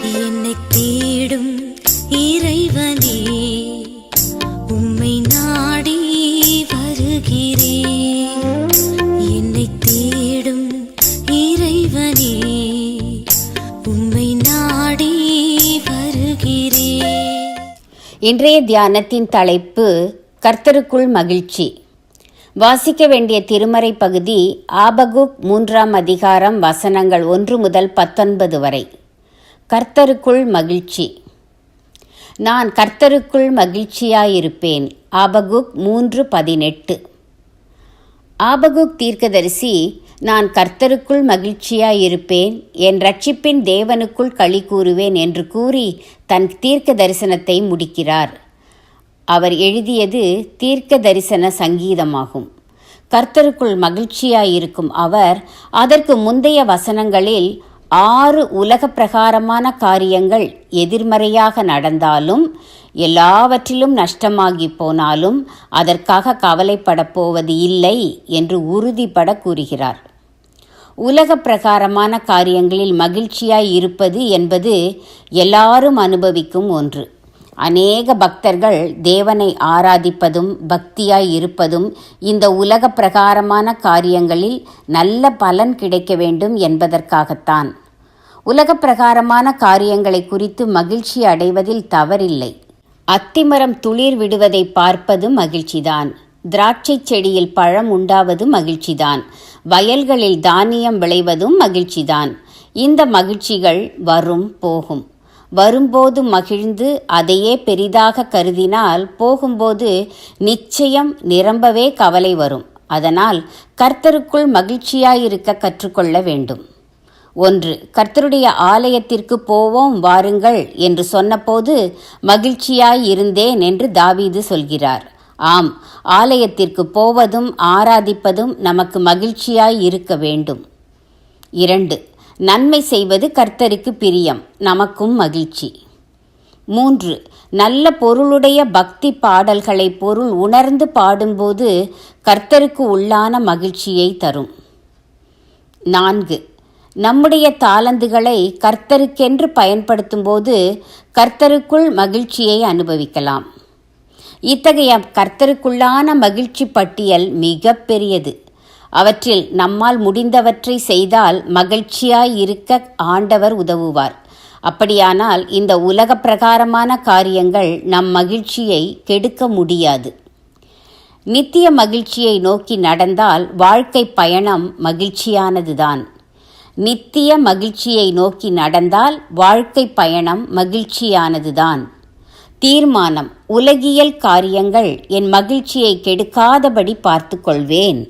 என்னை தேடும் இறைவனே, உம்மை நாடி வருகிறேன். என்னை தேடும் இறைவனே, உம்மை நாடி வருகிறேன். இன்றைய தியானத்தின் தலைப்பு கர்த்தருக்குள் மகிழ்ச்சி. வாசிக்க வேண்டிய திருமறை பகுதி ஆபகுக் 3ஆம் அதிகாரம் வசனங்கள் 1 முதல் 19 வரை. கர்த்தருக்குள் மகிழ்ச்சி. நான் கர்த்தருக்குள் மகிழ்ச்சியாயிருப்பேன். ஆபகுக் 3:18. ஆபகுக் தீர்க்கதரிசி நான் கர்த்தருக்குள் மகிழ்ச்சியாயிருப்பேன், என் இரட்சிப்பின் தேவனுக்குள் களி கூறுவேன் என்று கூறி தன் தீர்க்க தரிசனத்தை முடிக்கிறார். அவர் எழுதியது தீர்க்க தரிசன சங்கீதமாகும். கர்த்தருக்குள் மகிழ்ச்சியாயிருக்கும் அவர் அதற்கு முந்தைய வசனங்களில் 6 உலக பிரகாரமான காரியங்கள் எதிர்மறையாக நடந்தாலும், எல்லாவற்றிலும் நஷ்டமாகி போனாலும் அதற்காக கவலைப்படப் போவது இல்லை என்று உறுதிபட கூறுகிறார். உலக பிரகாரமான காரியங்களில் மகிழ்ச்சியாய் இருப்பது என்பது எல்லாரும் அனுபவிக்கும் ஒன்று. அநேக பக்தர்கள் தேவனை ஆராதிப்பதும் பக்தியாய் இருப்பதும் இந்த உலக பிரகாரமான காரியங்களில் நல்ல பலன் கிடைக்க வேண்டும் என்பதற்காகத்தான். உலக பிரகாரமான காரியங்களை குறித்து மகிழ்ச்சி அடைவதில் தவறில்லை. அத்திமரம் துளிர் விடுவதை பார்ப்பது மகிழ்ச்சிதான். திராட்சை செடியில் பழம் உண்டாவது மகிழ்ச்சிதான். வயல்களில் தானியம் விளைவதும் மகிழ்ச்சிதான். இந்த மகிழ்ச்சிகள் வரும் போகும். வரும்போது மகிழ்ந்து அதையே பெரிதாக கருதினால் போகும்போது நிச்சயம் நிரம்பவே கவலை வரும். அதனால் கர்த்தருக்குள் மகிழ்ச்சியாயிருக்க கற்றுக்கொள்ள வேண்டும். 1. கர்த்தருடைய ஆலயத்திற்கு போவோம் வாருங்கள் என்று சொன்னபோது மகிழ்ச்சியாயிருந்தேன் என்று தாவீது சொல்கிறார். ஆம், ஆலயத்திற்கு போவதும் ஆராதிப்பதும் நமக்கு மகிழ்ச்சியாய் இருக்க வேண்டும். 2. நன்மை செய்வது கர்த்தருக்கு பிரியம், நமக்கும் மகிழ்ச்சி. 3. நல்ல பொருளுடைய பக்தி பாடல்களை பொருள் உணர்ந்து பாடும்போது கர்த்தருக்கு உள்ளான மகிழ்ச்சியை தரும். 4. நம்முடைய தாளந்துகளை கர்த்தருக்கென்று பயன்படுத்தும்போது கர்த்தருக்குள் மகிழ்ச்சியை அனுபவிக்கலாம். இத்தகைய கர்த்தருக்குள்ளான மகிழ்ச்சி பட்டியல் மிக பெரியது. அவற்றில் நம்மால் முடிந்தவற்றை செய்தால் மகிழ்ச்சியாய் இருக்க ஆண்டவர் உதவுவார். அப்படியானால் இந்த உலக பிரகாரமான காரியங்கள் நம் மகிழ்ச்சியை கெடுக்க முடியாது. நித்திய மகிழ்ச்சியை நோக்கி நடந்தால் வாழ்க்கை பயணம் மகிழ்ச்சியானதுதான். நித்திய மகிழ்ச்சியை நோக்கி நடந்தால் வாழ்க்கை பயணம் மகிழ்ச்சியானதுதான். தீர்மானம்: உலகியல் காரியங்கள் என் மகிழ்ச்சியை கெடுக்காதபடி பார்த்து கொள்வேன்.